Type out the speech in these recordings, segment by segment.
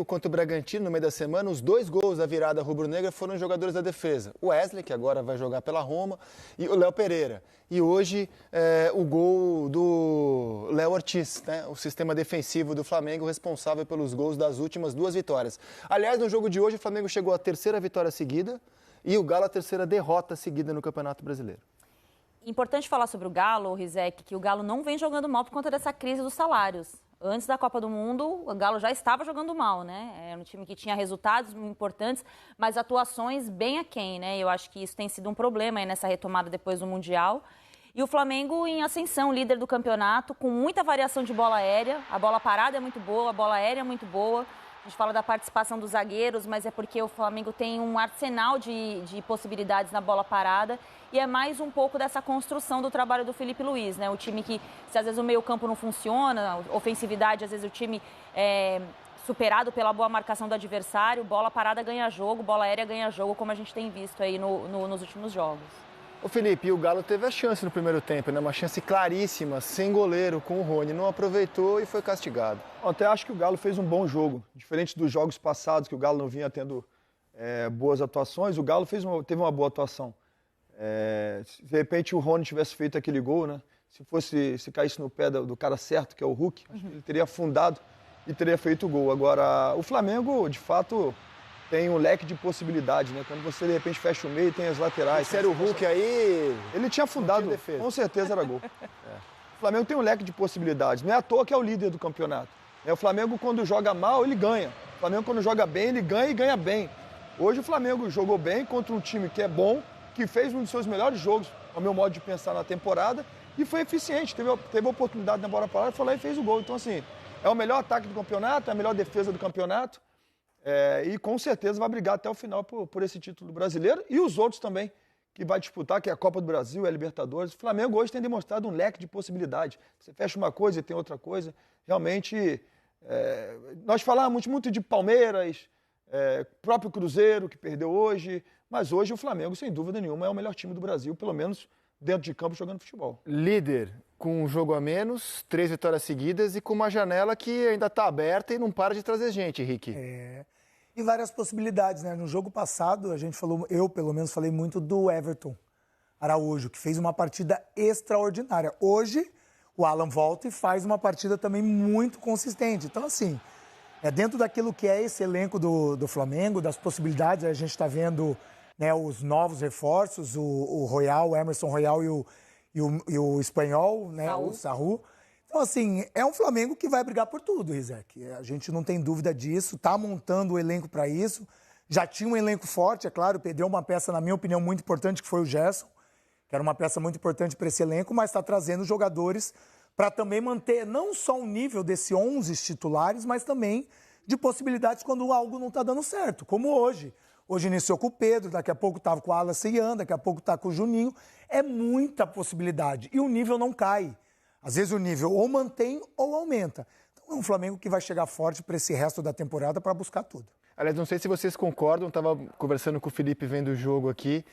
Flamengo contra o Bragantino no meio da semana, os 2 gols da virada rubro-negra foram jogadores da defesa. O Wesley, que agora vai jogar pela Roma, e o Léo Pereira. E hoje, o gol do Léo Ortiz, né? O sistema defensivo do Flamengo, responsável pelos gols das últimas 2 vitórias. Aliás, no jogo de hoje, o Flamengo chegou à 3ª vitória seguida e o Galo à 3ª derrota seguida no Campeonato Brasileiro. Importante falar sobre o Galo, Rizek, que o Galo não vem jogando mal por conta dessa crise dos salários. Antes da Copa do Mundo, o Galo já estava jogando mal, né? Era um time que tinha resultados importantes, mas atuações bem aquém, né? Eu acho que isso tem sido um problema aí nessa retomada depois do Mundial. E o Flamengo em ascensão, líder do campeonato, com muita variação de bola aérea. A bola parada é muito boa, a bola aérea é muito boa. A gente fala da participação dos zagueiros, mas é porque o Flamengo tem um arsenal de possibilidades na bola parada. E é mais um pouco dessa construção do trabalho do Felipe Luiz, né? O time que, se às vezes o meio-campo não funciona, ofensividade, às vezes o time é superado pela boa marcação do adversário, bola parada ganha jogo, bola aérea ganha jogo, como a gente tem visto aí nos últimos jogos. Ô Felipe, o Galo teve a chance no primeiro tempo, né? Uma chance claríssima, sem goleiro, com o Rony. Não aproveitou e foi castigado. Até acho que o Galo fez um bom jogo. Diferente dos jogos passados, que o Galo não vinha tendo boas atuações, o Galo teve uma boa atuação. Se de repente o Rony tivesse feito aquele gol, né? Se caísse no pé do cara certo, que é o Hulk, acho que ele teria afundado e teria feito o gol. Agora, o Flamengo, de fato, tem um leque de possibilidades, né? Quando você, de repente, fecha o meio, tem as laterais. Se era o Hulk aí... Ele tinha afundado, com certeza era gol. O Flamengo tem um leque de possibilidades. Não é à toa que é o líder do campeonato. O Flamengo, quando joga mal, ele ganha. O Flamengo, quando joga bem, ele ganha e ganha bem. Hoje, o Flamengo jogou bem contra um time que é bom, que fez um dos seus melhores jogos, ao meu modo de pensar, na temporada, e foi eficiente. Teve oportunidade na bola parada, foi lá e fez o gol. Então, assim, é o melhor ataque do campeonato, é a melhor defesa do campeonato. E com certeza vai brigar até o final por esse título brasileiro e os outros também que vai disputar, que é a Copa do Brasil, a Libertadores. O Flamengo hoje tem demonstrado um leque de possibilidades. Você fecha uma coisa e tem outra coisa. Realmente, nós falamos muito de Palmeiras, próprio Cruzeiro, que perdeu hoje, mas hoje o Flamengo, sem dúvida nenhuma, é o melhor time do Brasil, pelo menos dentro de campo, jogando futebol. Líder, com um jogo a menos, 3 vitórias seguidas e com uma janela que ainda está aberta e não para de trazer gente, Henrique. E várias possibilidades, né? No jogo passado, a gente falou, eu pelo menos falei muito do Everton Araújo, que fez uma partida extraordinária. Hoje, o Alan volta e faz uma partida também muito consistente. Então, assim, dentro daquilo que é esse elenco do Flamengo, das possibilidades, a gente está vendo, né, os novos reforços, o Royal, o Emerson Royal e o espanhol, né, o Sarru. Então, assim, é um Flamengo que vai brigar por tudo, Rizek. A gente não tem dúvida disso, está montando o elenco para isso. Já tinha um elenco forte, é claro, perdeu uma peça, na minha opinião, muito importante, que foi o Gerson, que era uma peça muito importante para esse elenco, mas está trazendo jogadores para também manter não só o nível desse 11 titulares, mas também de possibilidades quando algo não está dando certo, como hoje. Hoje iniciou com o Pedro, daqui a pouco estava com o Alan Cian, daqui a pouco está com o Juninho. É muita possibilidade e o nível não cai. Às vezes o nível ou mantém ou aumenta. Então é um Flamengo que vai chegar forte para esse resto da temporada para buscar tudo. Aliás, não sei se vocês concordam, estava conversando com o Felipe vendo o jogo aqui,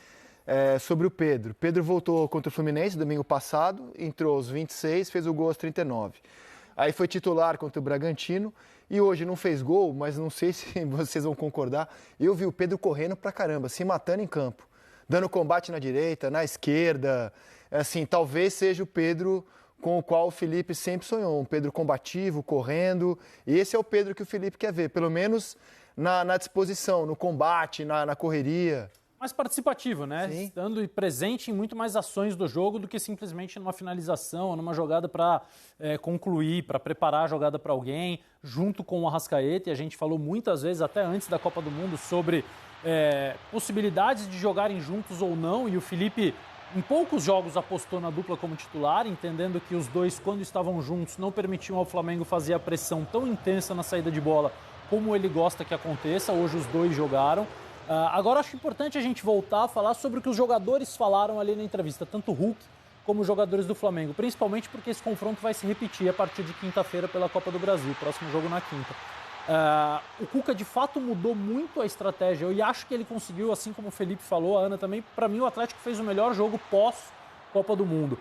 sobre o Pedro. Pedro voltou contra o Fluminense domingo passado, entrou aos 26, fez o gol aos 39. Aí foi titular contra o Bragantino e hoje não fez gol, mas não sei se vocês vão concordar. Eu vi o Pedro correndo pra caramba, se matando em campo, dando combate na direita, na esquerda. Assim, talvez seja o Pedro com o qual o Felipe sempre sonhou, um Pedro combativo, correndo. E esse é o Pedro que o Felipe quer ver, pelo menos na disposição, no combate, na correria. Mais participativo, né? Sim. Estando presente em muito mais ações do jogo do que simplesmente numa finalização, numa jogada para concluir, para preparar a jogada para alguém, junto com o Arrascaeta. E a gente falou muitas vezes, até antes da Copa do Mundo, sobre possibilidades de jogarem juntos ou não. E o Felipe, em poucos jogos, apostou na dupla como titular, entendendo que os dois, quando estavam juntos, não permitiam ao Flamengo fazer a pressão tão intensa na saída de bola como ele gosta que aconteça. Hoje os dois jogaram. Agora acho importante a gente voltar a falar sobre o que os jogadores falaram ali na entrevista, tanto o Hulk como os jogadores do Flamengo, principalmente porque esse confronto vai se repetir a partir de quinta-feira pela Copa do Brasil, próximo jogo na quinta. O Cuca de fato mudou muito a estratégia, eu acho que ele conseguiu, assim como o Felipe falou, a Ana também, para mim o Atlético fez o melhor jogo pós-Copa do Mundo.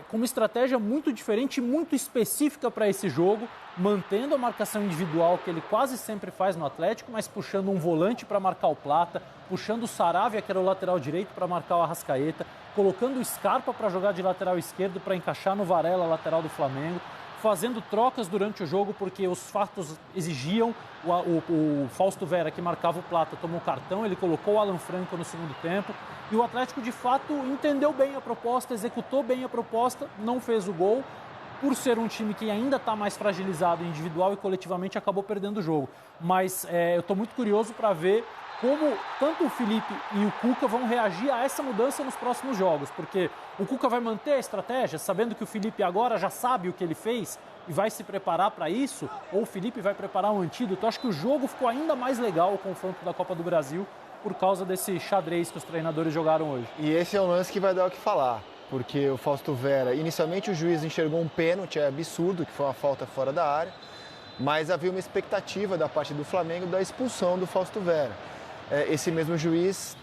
com uma estratégia muito diferente e muito específica para esse jogo, mantendo a marcação individual que ele quase sempre faz no Atlético, mas puxando um volante para marcar o Plata, puxando o Saravia, que era o lateral direito, para marcar o Arrascaeta, colocando o Scarpa para jogar de lateral esquerdo para encaixar no Varela, lateral do Flamengo, fazendo trocas durante o jogo porque os fatos exigiam. O Fausto Vera, que marcava o Plata, tomou cartão, ele colocou o Alan Franco no segundo tempo. E o Atlético, de fato, entendeu bem a proposta, executou bem a proposta, não fez o gol. Por ser um time que ainda está mais fragilizado individual e coletivamente, acabou perdendo o jogo. Mas eu estou muito curioso para ver como tanto o Felipe e o Cuca vão reagir a essa mudança nos próximos jogos. Porque o Cuca vai manter a estratégia, sabendo que o Felipe agora já sabe o que ele fez e vai se preparar para isso, ou o Felipe vai preparar um antídoto. Eu acho que o jogo ficou ainda mais legal, o confronto da Copa do Brasil, por causa desse xadrez que os treinadores jogaram hoje. E esse é um lance que vai dar o que falar, porque o Fausto Vera, inicialmente o juiz enxergou um pênalti, é absurdo, que foi uma falta fora da área, mas havia uma expectativa da parte do Flamengo da expulsão do Fausto Vera. Esse mesmo juiz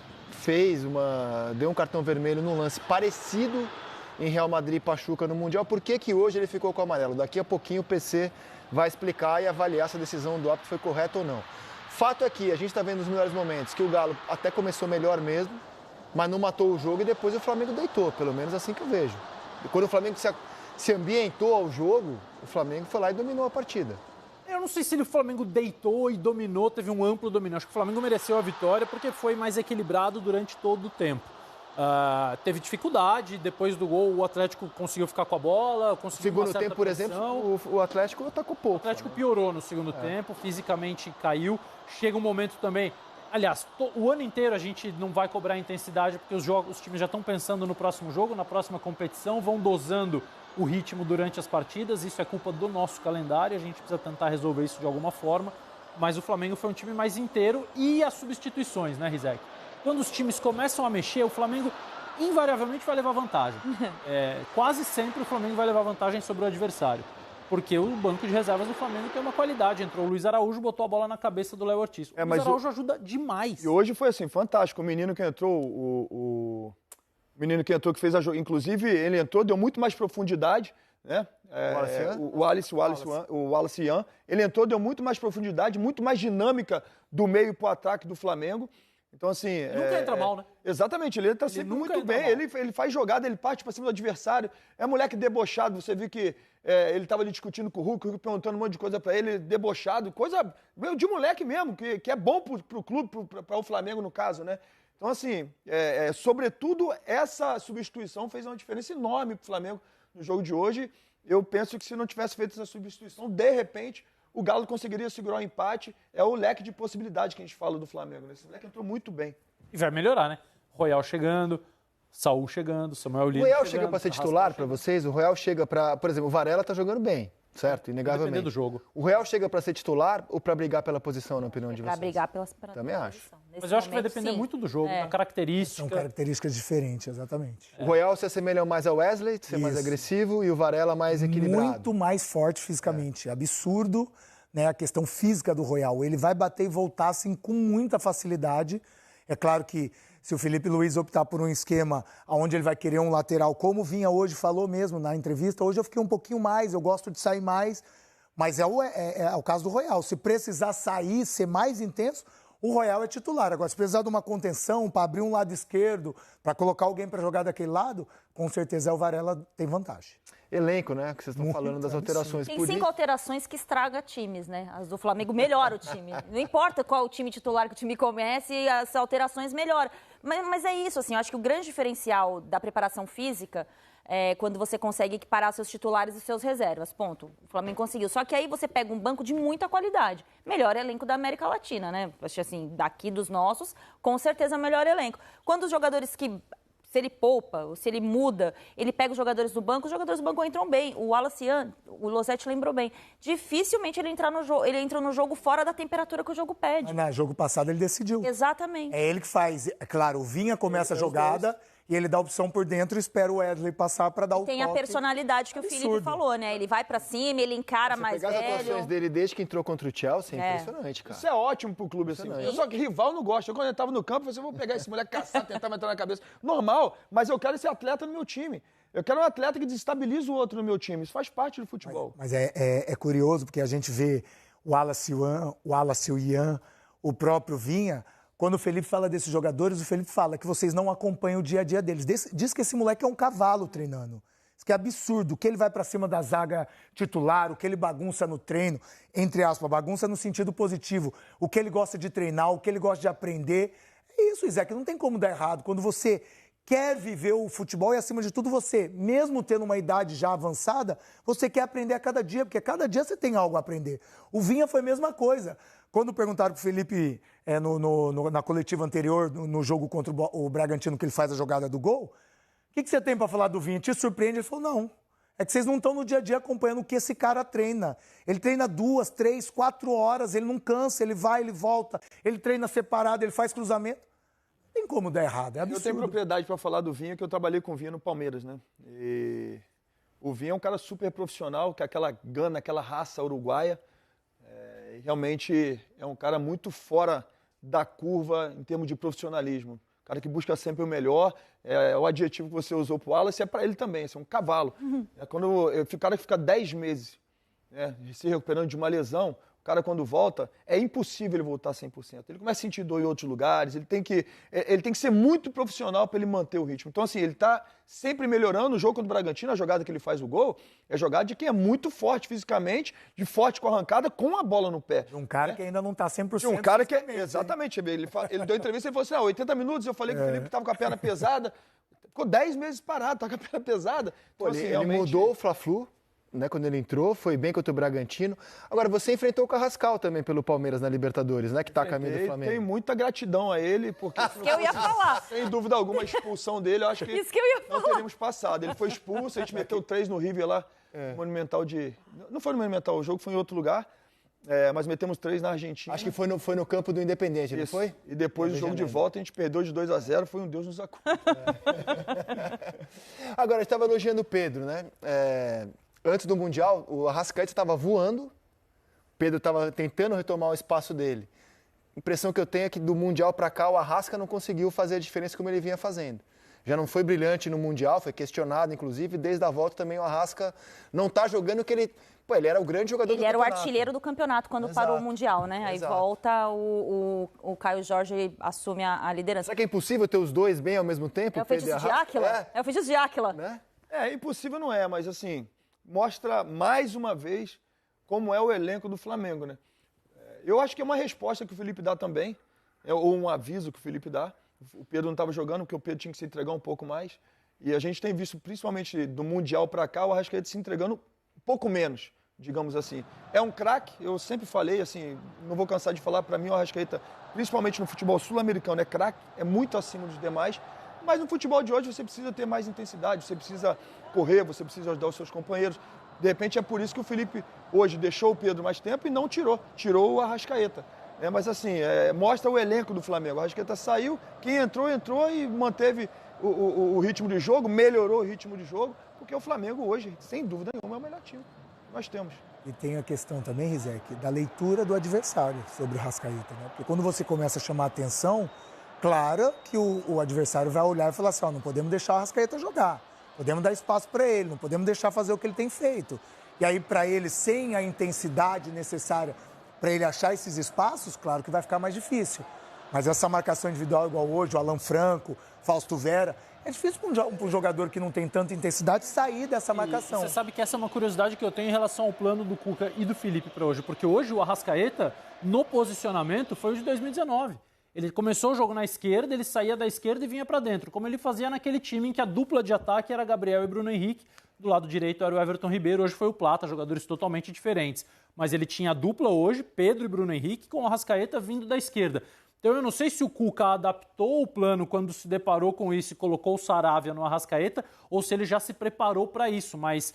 deu um cartão vermelho num lance parecido em Real Madrid e Pachuca no Mundial. Por que hoje ele ficou com o amarelo? Daqui a pouquinho o PC vai explicar e avaliar se a decisão do árbitro foi correta ou não. Fato é que a gente está vendo nos melhores momentos que o Galo até começou melhor mesmo, mas não matou o jogo e depois o Flamengo deitou, pelo menos assim que eu vejo. Quando o Flamengo se ambientou ao jogo, o Flamengo foi lá e dominou a partida. Eu não sei se o Flamengo deitou e dominou, teve um amplo domínio. Acho que o Flamengo mereceu a vitória porque foi mais equilibrado durante todo o tempo. Teve dificuldade, depois do gol o Atlético conseguiu ficar com a bola, conseguiu segundo tempo, por exemplo, o Atlético atacou pouco. O Atlético piorou no segundo tempo, fisicamente caiu. Chega um momento também... Aliás, o ano inteiro a gente não vai cobrar intensidade porque os times já estão pensando no próximo jogo, na próxima competição, vão dosando o ritmo durante as partidas. Isso é culpa do nosso calendário, a gente precisa tentar resolver isso de alguma forma. Mas o Flamengo foi um time mais inteiro e as substituições, né, Rizek? Quando os times começam a mexer, o Flamengo invariavelmente vai levar vantagem. Quase sempre o Flamengo vai levar vantagem sobre o adversário. Porque o banco de reservas do Flamengo tem uma qualidade. Entrou o Luiz Araújo, botou a bola na cabeça do Léo Ortiz. O Luiz Araújo ajuda demais. E hoje foi assim, fantástico. O menino que entrou, o menino que entrou, que fez a jogada. Inclusive, ele entrou, deu muito mais profundidade, né? O Wallace Ian. Ele entrou, deu muito mais profundidade, muito mais dinâmica do meio para o ataque do Flamengo. Então, assim... Ele nunca entra mal, né? Exatamente, ele está sempre muito bem. Ele faz jogada, ele parte para cima do adversário. É moleque debochado, você viu que ele estava ali discutindo com o Hulk perguntando um monte de coisa para ele, debochado, coisa de moleque mesmo, que é bom para o clube, para o Flamengo no caso, né? Então, assim, sobretudo, essa substituição fez uma diferença enorme para o Flamengo no jogo de hoje. Eu penso que se não tivesse feito essa substituição, de repente... o Galo conseguiria segurar o empate. É o leque de possibilidade que a gente fala do Flamengo. Né? Esse leque entrou muito bem. E vai melhorar, né? Royal chegando, Saúl chegando, Samuel Lino. O Royal chega para ser titular para vocês? O Royal chega para... Por exemplo, o Varela está jogando bem, certo? Inegavelmente. Dependendo do jogo. O Royal chega para ser titular ou para brigar pela posição, na opinião de vocês? Para brigar pela Também acho. Mas eu acho que vai depender muito do jogo, da característica. São características diferentes, exatamente. O Royal se assemelha mais ao Wesley, de ser mais agressivo, e o Varela mais equilibrado. Muito mais forte fisicamente. Absurdo. Né, a questão física do Royal. Ele vai bater e voltar assim, com muita facilidade. É claro que se o Felipe Luiz optar por um esquema onde ele vai querer um lateral, como Vinha hoje falou mesmo na entrevista, hoje eu fiquei um pouquinho mais, eu gosto de sair mais, mas é o caso do Royal. Se precisar sair, ser mais intenso, o Royal é titular. Agora, se precisar de uma contenção para abrir um lado esquerdo, para colocar alguém para jogar daquele lado, com certeza o Varela tem vantagem. Elenco, né? Que vocês estão falando das alterações. Tem 5 alterações que estraga times, né? As do Flamengo melhora o time. Não importa qual o time titular que o time comece, as alterações melhoram. Mas é isso, assim, eu acho que o grande diferencial da preparação física é quando você consegue equiparar seus titulares e seus reservas, ponto. O Flamengo conseguiu. Só que aí você pega um banco de muita qualidade. Melhor elenco da América Latina, né? Acho assim, daqui dos nossos, com certeza melhor elenco. Quando os jogadores que... Se ele poupa, ou se ele muda, ele pega os jogadores do banco, os jogadores do banco entram bem. O Wallace Ian, o Losetti lembrou bem. Dificilmente ele entra no jogo fora da temperatura que o jogo pede. No jogo passado ele decidiu. Exatamente. É ele que faz. É claro, o Vinha começa a jogada e ele dá opção por dentro e espera o Wesley passar para dar o toque. Tem a personalidade que o Felipe falou, né? Ele vai para cima, ele encara mais velho. Pegar as atuações dele desde que entrou contra o Chelsea, é impressionante, cara. Isso é ótimo pro clube, assim. Só que rival não gosta. Eu, quando eu tava no campo, eu falei, vou pegar esse moleque, caçar, tentar meter na cabeça. Normal, mas eu quero esse atleta no meu time. Eu quero um atleta que desestabiliza o outro no meu time. Isso faz parte do futebol. Mas é curioso, porque a gente vê o Wallace Ian, o próprio Vinha. Quando o Felipe fala desses jogadores, o Felipe fala que vocês não acompanham o dia a dia deles. Diz que esse moleque é um cavalo treinando. Diz que é absurdo. O que ele vai pra cima da zaga titular, o que ele bagunça no treino, entre aspas, bagunça no sentido positivo. O que ele gosta de treinar, o que ele gosta de aprender. É isso, Isaac, não tem como dar errado. Quando você quer viver o futebol e, acima de tudo, você, mesmo tendo uma idade já avançada, você quer aprender a cada dia, porque cada dia você tem algo a aprender. O Vinha foi a mesma coisa. Quando perguntaram pro Felipe na coletiva anterior, no jogo contra o Bragantino, que ele faz a jogada do gol, o que você tem para falar do Vinha? Te surpreende? Ele falou, não. É que vocês não estão no dia a dia acompanhando o que esse cara treina. Ele treina 2, 3, 4 horas, ele não cansa, ele vai, ele volta, ele treina separado, ele faz cruzamento. Não tem como dar errado, é absurdo. Eu tenho propriedade para falar do Vinha, que eu trabalhei com o Vinha no Palmeiras, né? E o Vinha é um cara super profissional, que é aquela gana, aquela raça uruguaia. Realmente é um cara muito fora da curva em termos de profissionalismo. Um cara que busca sempre o melhor. O adjetivo que você usou para o Wallace é para ele também, é um cavalo. O cara que fica 10 meses se recuperando de uma lesão, o cara quando volta, é impossível ele voltar 100%. Ele começa a sentir dor em outros lugares, ele tem que ser muito profissional para ele manter o ritmo. Então, assim, ele está sempre melhorando. O jogo contra o Bragantino, a jogada que ele faz o gol, é jogada de quem é muito forte fisicamente, de forte com a arrancada, com a bola no pé. Um cara que ainda não está 100%. Um cara que exatamente, ele deu entrevista e falou assim, 80 minutos, eu falei que o Felipe estava com a perna pesada, ficou 10 meses parado, tá com a perna pesada. Então, assim, ele mudou o Fla-Flu. Né, quando ele entrou, foi bem contra o Bragantino. Agora, você enfrentou o Carrascal também pelo Palmeiras na Libertadores, né? Que tá a caminho do Flamengo. Tem muita gratidão a ele, porque isso que eu ia falar. Sem dúvida alguma, a expulsão dele, eu acho que isso que eu ia falar. Não teríamos passado. Ele foi expulso, a gente meteu 3 no River lá, Monumental de... Não foi no Monumental, o jogo foi em outro lugar, mas metemos 3 na Argentina. Acho que foi no campo do Independente, não foi? E depois do jogo de volta, a gente perdeu de 2-0, foi um Deus nos acuda. Agora, a gente estava elogiando o Pedro, né? Antes do Mundial, o Arrascaeta estava voando, o Pedro estava tentando retomar o espaço dele. A impressão que eu tenho é que do Mundial para cá, o Arrasca não conseguiu fazer a diferença como ele vinha fazendo. Já não foi brilhante no Mundial, foi questionado, inclusive, desde a volta também o Arrasca não está jogando o que ele... Pô, ele era o grande jogador do campeonato. Ele era o artilheiro do campeonato quando parou o Mundial, né? Aí volta, o Caio Jorge assume a liderança. Será que é impossível ter os dois bem ao mesmo tempo? É o feitiço de Áquila? É o feitiço de Áquila. Né? Impossível não é, mas assim... mostra mais uma vez como é o elenco do Flamengo, né? Eu acho que é uma resposta que o Felipe dá também, ou um aviso que o Felipe dá. O Pedro não estava jogando, porque o Pedro tinha que se entregar um pouco mais. E a gente tem visto, principalmente do Mundial para cá, o Arrascaeta se entregando um pouco menos, digamos assim. É um craque, eu sempre falei, assim, não vou cansar de falar, para mim o Arrascaeta, principalmente no futebol sul-americano, é craque, é muito acima dos demais. Mas no futebol de hoje você precisa ter mais intensidade, você precisa correr, você precisa ajudar os seus companheiros. De repente é por isso que o Felipe hoje deixou o Pedro mais tempo e não tirou o Arrascaeta. Mas assim, mostra o elenco do Flamengo. O Arrascaeta saiu, quem entrou e manteve o ritmo de jogo, melhorou o ritmo de jogo, porque o Flamengo hoje, sem dúvida nenhuma, é o melhor time que nós temos. E tem a questão também, Rizek, da leitura do adversário sobre o Arrascaeta, né? Porque quando você começa a chamar a atenção, claro que o adversário vai olhar e falar assim, não podemos deixar o Arrascaeta jogar, podemos dar espaço para ele, não podemos deixar fazer o que ele tem feito. E aí, para ele, sem a intensidade necessária para ele achar esses espaços, claro que vai ficar mais difícil. Mas essa marcação individual igual hoje, o Alan Franco, Fausto Vera, é difícil para um jogador que não tem tanta intensidade sair dessa marcação. Você sabe que essa é uma curiosidade que eu tenho em relação ao plano do Cuca e do Felipe para hoje, porque hoje o Arrascaeta, no posicionamento, foi o de 2019. Ele começou o jogo na esquerda, ele saía da esquerda e vinha para dentro, como ele fazia naquele time em que a dupla de ataque era Gabriel e Bruno Henrique, do lado direito era o Everton Ribeiro, hoje foi o Plata, jogadores totalmente diferentes. Mas ele tinha a dupla hoje, Pedro e Bruno Henrique, com o Arrascaeta vindo da esquerda. Então eu não sei se o Cuca adaptou o plano quando se deparou com isso e colocou o Saravia no Arrascaeta, ou se ele já se preparou para isso, mas...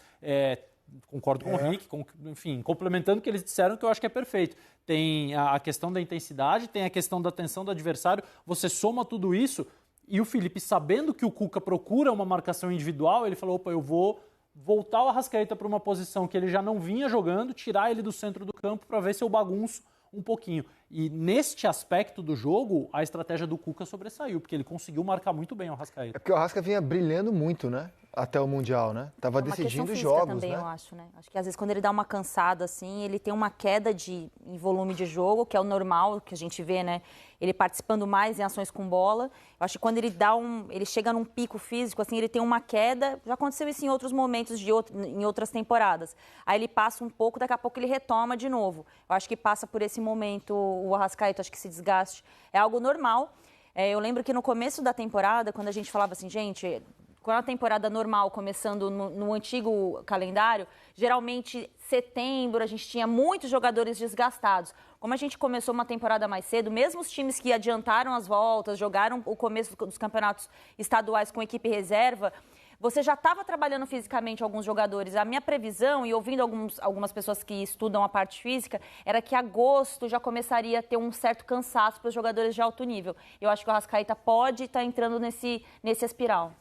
concordo com o Rick, enfim, complementando o que eles disseram, que eu acho que é perfeito. Tem a questão da intensidade, tem a questão da atenção do adversário, você soma tudo isso E o Felipe, sabendo que o Cuca procura uma marcação individual, ele falou, opa, eu vou voltar o Arrascaeta para uma posição que ele já não vinha jogando, tirar ele do centro do campo para ver se eu bagunço um pouquinho. E neste aspecto do jogo, a estratégia do Cuca sobressaiu, porque ele conseguiu marcar muito bem o Arrascaeta. É porque o Arrasca vinha brilhando muito, né? Até o Mundial, né? Tava decidindo os jogos, também, né? eu acho, né? Acho que às vezes quando ele dá uma cansada, assim, ele tem uma queda em volume de jogo, que é o normal, que a gente vê, né? Ele participando mais em ações com bola. Eu acho que quando ele chega num pico físico, assim, ele tem uma queda. Já aconteceu isso em outros momentos, em outras temporadas. Aí ele passa um pouco, daqui a pouco ele retoma de novo. Eu acho que passa por esse momento o Arrascaeta, acho que esse desgaste é algo normal. Eu lembro que no começo da temporada, quando a gente falava assim, gente, quando a temporada normal, começando no antigo calendário, geralmente setembro a gente tinha muitos jogadores desgastados. Como a gente começou uma temporada mais cedo, mesmo os times que adiantaram as voltas, jogaram o começo dos campeonatos estaduais com equipe reserva, você já estava trabalhando fisicamente alguns jogadores. A minha previsão, e ouvindo algumas pessoas que estudam a parte física, era que agosto já começaria a ter um certo cansaço para os jogadores de alto nível. Eu acho que o Arrascaeta pode estar entrando nesse espiral.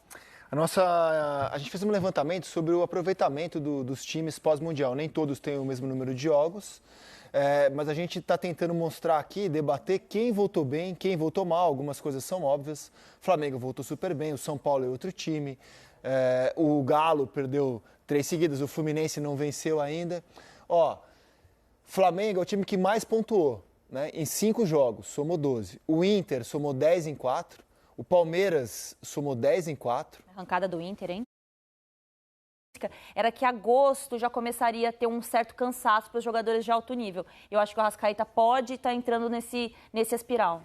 A gente fez um levantamento sobre o aproveitamento dos times pós-mundial. Nem todos têm o mesmo número de jogos, mas a gente está tentando mostrar aqui, debater quem voltou bem, quem voltou mal. Algumas coisas são óbvias. O Flamengo voltou super bem, o São Paulo é outro time. O Galo perdeu 3 seguidas, o Fluminense não venceu ainda. Flamengo é o time que mais pontuou, né? Em 5 jogos, somou 12. O Inter somou 10 em 4. O Palmeiras somou 10 em 4. Arrancada do Inter, hein? Era que agosto já começaria a ter um certo cansaço para os jogadores de alto nível. Eu acho que o Arrascaeta pode estar entrando nesse espiral.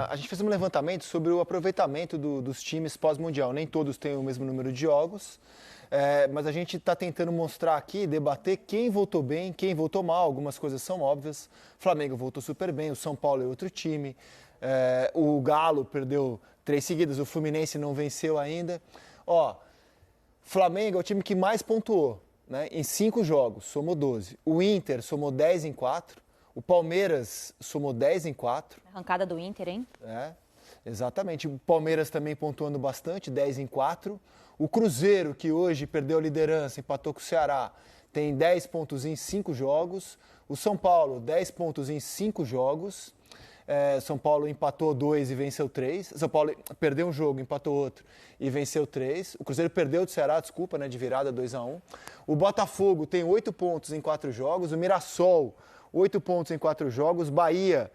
A gente fez um levantamento sobre o aproveitamento dos times pós-mundial. Nem todos têm o mesmo número de jogos, mas a gente está tentando mostrar aqui, debater quem voltou bem, quem voltou mal. Algumas coisas são óbvias. O Flamengo voltou super bem, o São Paulo é outro time. O Galo perdeu 3 seguidas, o Fluminense não venceu ainda. Flamengo é o time que mais pontuou, né? Em 5 jogos, somou 12. O Inter somou 10 em 4. O Palmeiras somou 10 em 4. Arrancada do Inter, hein? Exatamente. O Palmeiras também pontuando bastante, 10 em 4. O Cruzeiro, que hoje perdeu a liderança, empatou com o Ceará, tem 10 pontos em 5 jogos. O São Paulo, 10 pontos em 5 jogos. São Paulo empatou 2 e venceu 3. São Paulo perdeu um jogo, empatou outro e venceu 3. O Cruzeiro perdeu do Ceará, desculpa, né, de virada 2-1. O Botafogo tem 8 pontos em 4 jogos. O Mirassol, 8 pontos em 4 jogos. Bahia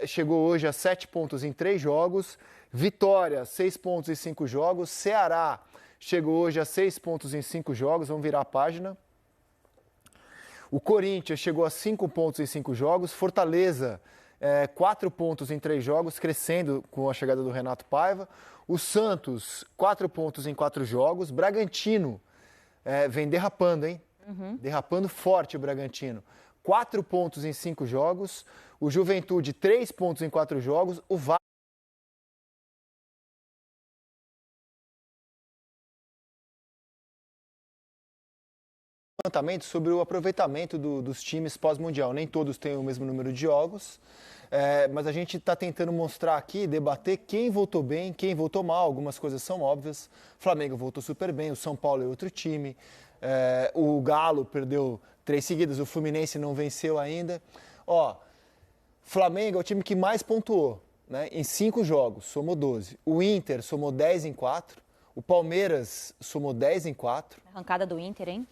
chegou hoje a 7 pontos em 3 jogos. Vitória, 6 pontos em 5 jogos. Ceará chegou hoje a 6 pontos em 5 jogos. Vamos virar a página. O Corinthians chegou a 5 pontos em 5 jogos. Fortaleza, 4 pontos em 3 jogos, crescendo com a chegada do Renato Paiva. O Santos, 4 pontos em 4 jogos. Bragantino vem derrapando, hein? Derrapando forte o Bragantino. 4 pontos em 5 jogos. O Juventude, 3 pontos em 4 jogos. O Vasco levantamento sobre o aproveitamento dos times pós-mundial. Nem todos têm o mesmo número de jogos, mas a gente está tentando mostrar aqui, debater quem voltou bem, quem voltou mal. Algumas coisas são óbvias. O Flamengo voltou super bem, o São Paulo é outro time. O Galo perdeu 3 seguidas, o Fluminense não venceu ainda. Flamengo é o time que mais pontuou, né? Em 5 jogos, somou 12. O Inter somou 10 em 4. O Palmeiras somou 10 em 4. Arrancada do Inter, hein?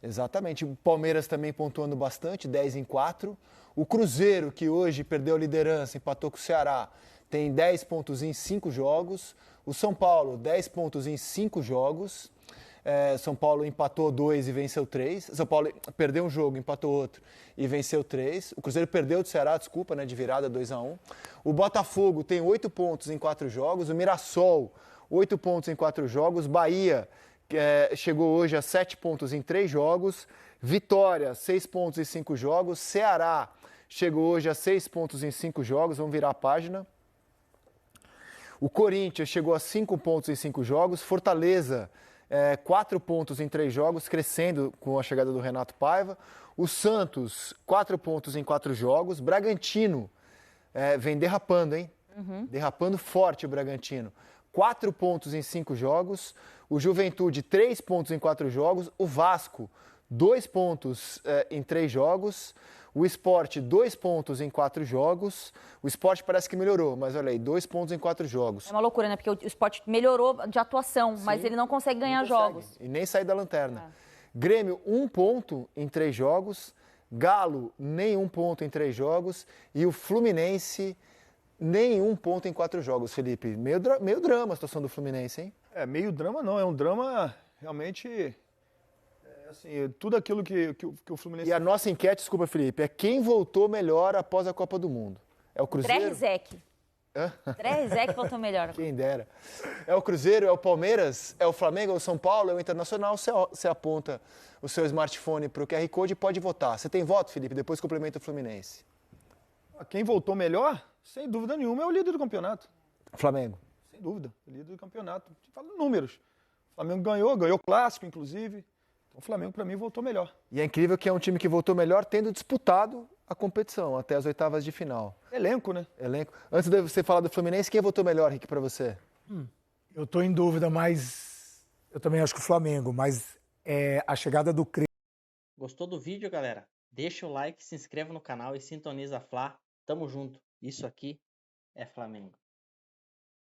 Exatamente. O Palmeiras também pontuando bastante, 10 em 4. O Cruzeiro, que hoje perdeu a liderança, empatou com o Ceará, tem 10 pontos em 5 jogos. O São Paulo, 10 pontos em 5 jogos. São Paulo empatou 2 e venceu 3. São Paulo perdeu um jogo, empatou outro e venceu 3. O Cruzeiro perdeu do Ceará, desculpa, né, de virada 2-1. O Botafogo tem 8 pontos em 4 jogos. O Mirassol, 8 pontos em 4 jogos. Bahia chegou hoje a 7 pontos em 3 jogos. Vitória, 6 pontos em 5 jogos. Ceará chegou hoje a 6 pontos em 5 jogos. Vamos virar a página. O Corinthians chegou a 5 pontos em 5 jogos. Fortaleza, 4 pontos em 3 jogos, crescendo com a chegada do Renato Paiva. O Santos, 4 pontos em 4 jogos. Bragantino vem derrapando, hein? Derrapando forte o Bragantino. 4 pontos em 5 jogos. O Juventude, 3 pontos em 4 jogos. O Vasco, 2 pontos em 3 jogos. O Sport, 2 pontos em 4 jogos. O Sport parece que melhorou, mas olha aí, 2 pontos em 4 jogos. É uma loucura, né? Porque o Sport melhorou de atuação, mas ele não consegue ganhar jogos. E nem sair da lanterna. Grêmio, 1 ponto em 3 jogos. Galo, nenhum ponto em 3 jogos. E o Fluminense, nenhum ponto em 4 jogos, Felipe. Meio drama a situação do Fluminense, hein? Meio drama não, é um drama realmente... assim, tudo aquilo que o Fluminense... E a nossa enquete, desculpa, Felipe, é quem voltou melhor após a Copa do Mundo? É o Cruzeiro? André Rizek. André Rizek voltou melhor. Quem dera. É o Cruzeiro, é o Palmeiras, é o Flamengo, é o São Paulo, é o Internacional? Você aponta o seu smartphone para o QR Code e pode votar. Você tem voto, Felipe? Depois complementa o Fluminense. Quem voltou melhor, sem dúvida nenhuma, é o líder do campeonato. Flamengo. Sem dúvida, o líder do campeonato. Fala números. O Flamengo ganhou clássico, inclusive. Então o Flamengo, para mim, voltou melhor. E é incrível que é um time que voltou melhor tendo disputado a competição até as oitavas de final. Elenco, né? Elenco. Antes de você falar do Fluminense, quem votou melhor, Rick, para você? Eu estou em dúvida, mas eu também acho que o Flamengo, mas a chegada do Crespo. Gostou do vídeo, galera? Deixa o like, se inscreva no canal e sintoniza a Fla. Tamo junto. Isso aqui é Flamengo.